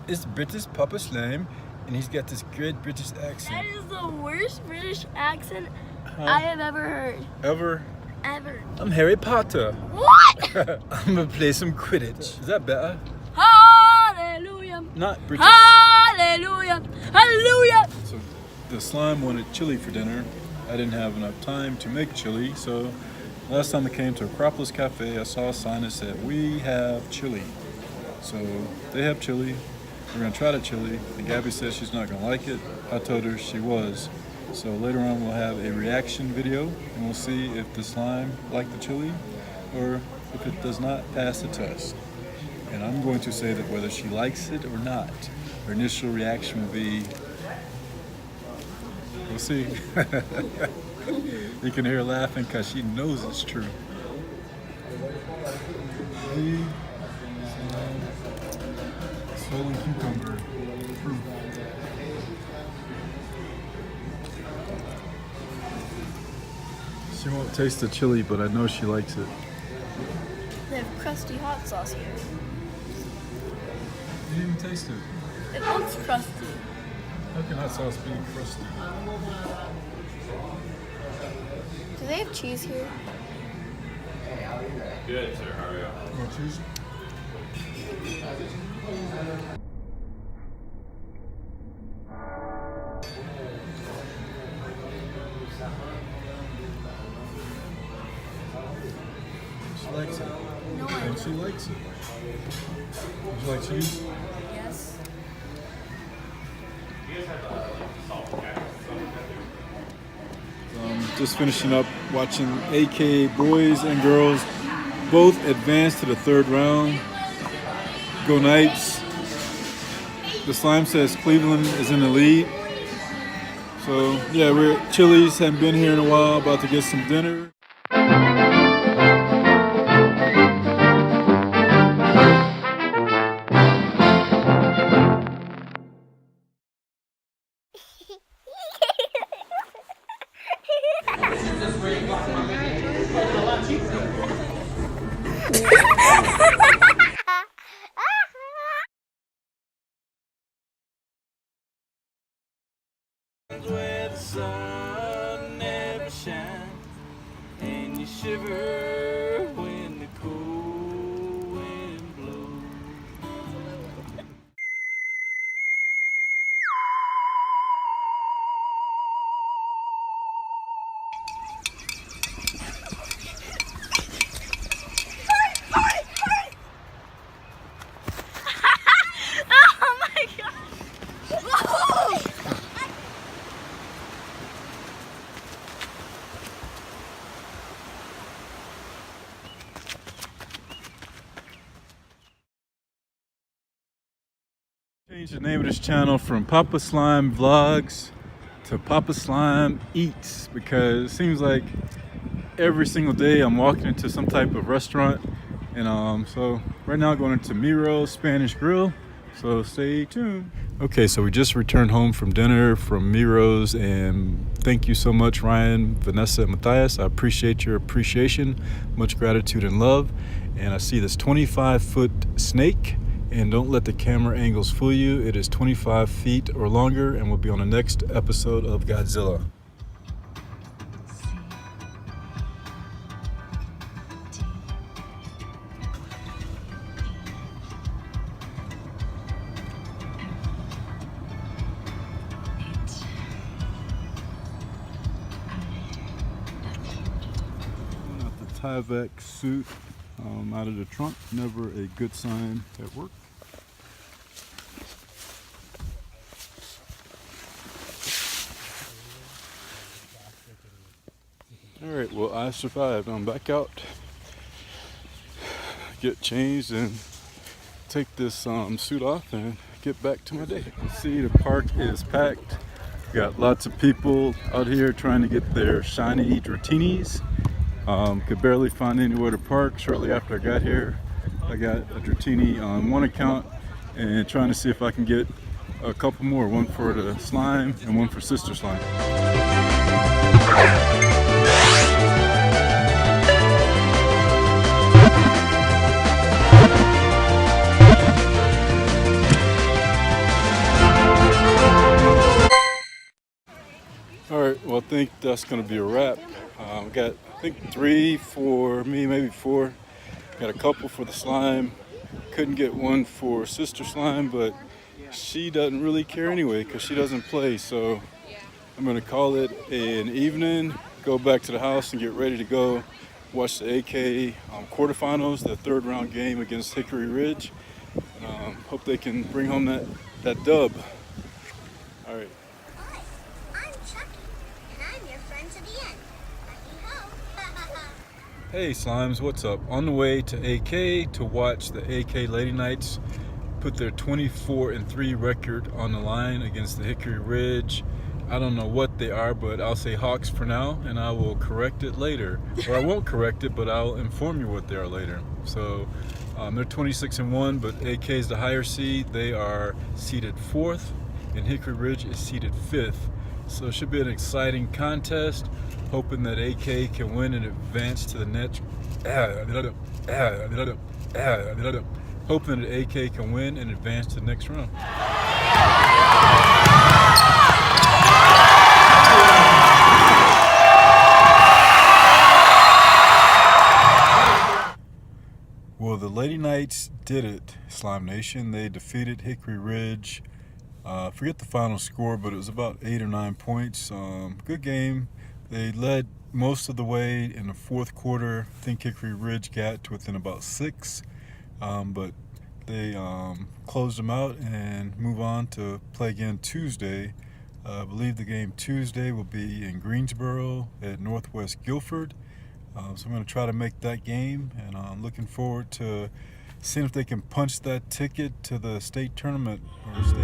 is British Papa Slime, and he's got this great British accent. That is the worst British accent I have ever heard. Ever? Ever. I'm Harry Potter. What? I'm gonna play some Quidditch. Is that better? Hallelujah. Not British. Hallelujah. Hallelujah. So the slime wanted chili for dinner. I didn't have enough time to make chili, so last time I came to Acropolis Cafe, I saw a sign that said, "We have chili." So they have chili. We're gonna try the chili. And Gabby said she's not gonna like it. I told her she was. So later on we'll have a reaction video and we'll see if the slime liked the chili or if it does not pass the test. And I'm going to say that whether she likes it or not, her initial reaction will be, we'll see. You can hear her laughing because she knows it's true. Swollen cucumber. She won't taste the chili, but I know she likes it. They have crusty hot sauce here. You didn't even taste it. It looks crusty. How can hot sauce be crusty? Do they have cheese here? Good, sir. How are you? More cheese? She likes it. No, I And she likes it. Would you like cheese? Yes. Just finishing up watching AK boys and girls both advance to the third round. Go Knights. The slime says Cleveland is in the lead. So yeah, we're at Chili's, haven't been here in a while, about to get some dinner. Where the sun never shines, and you shiver when the cold wind blows. Oh my god! Changed the name of this channel from Papa Slime Vlogs to Papa Slime Eats because it seems like every single day I'm walking into some type of restaurant, and so right now I'm going into Miro Spanish Grill, so stay tuned. Okay, so we just returned home from dinner from Miro's, and thank you so much, Ryan, Vanessa, and Matthias. I appreciate your appreciation, much gratitude and love. And I see this 25-foot snake, and don't let the camera angles fool you. It is 25 feet or longer and will be on the next episode of Godzilla. Out the Tyvek suit out of the trunk, never a good sign at work. Alright, well, I survived. I'm back out, get changed and take this suit off and get back to my day. See, the park is packed. Got lots of people out here trying to get their shiny Dratinis. Could barely find anywhere to park. Shortly after I got here, I got a Dratini on one account and trying to see if I can get a couple more, one for the slime and one for Sister Slime. think that's going to be a wrap. We got, I think, 3 for me, maybe 4. Got a couple for the slime. Couldn't get one for Sister Slime, but she doesn't really care anyway because she doesn't play. So I'm going to call it an evening, go back to the house and get ready to go watch the AK quarterfinals, the 3rd round game against Hickory Ridge. And, hope they can bring home that dub. All right. Hi, I'm Chucky, and I'm your friend to the end. Lucky ho. Hey Slimes, what's up? On the way to AK to watch the AK Lady Knights put their 24-3 record on the line against the Hickory Ridge. I don't know what they are, but I'll say Hawks for now, and I will correct it later. Or I won't correct it, but I'll inform you what they are later. So they're 26-1, but AK is the higher seed. They are seeded 4th, and Hickory Ridge is seeded 5th. So it should be an exciting contest. Hoping that AK can win and advance to the next. Hoping that AK can win and advance to the next round. Well, the Lady Knights did it, Slime Nation. They defeated Hickory Ridge. Forget the final score, but it was about 8 or 9 points. Good game. They led most of the way in the 4th quarter. I think Hickory Ridge got to within about 6, but they closed them out and move on to play again Tuesday. I believe the game Tuesday will be in Greensboro at Northwest Guilford. So I'm going to try to make that game, and I'm looking forward to seeing if they can punch that ticket to the state tournament or state.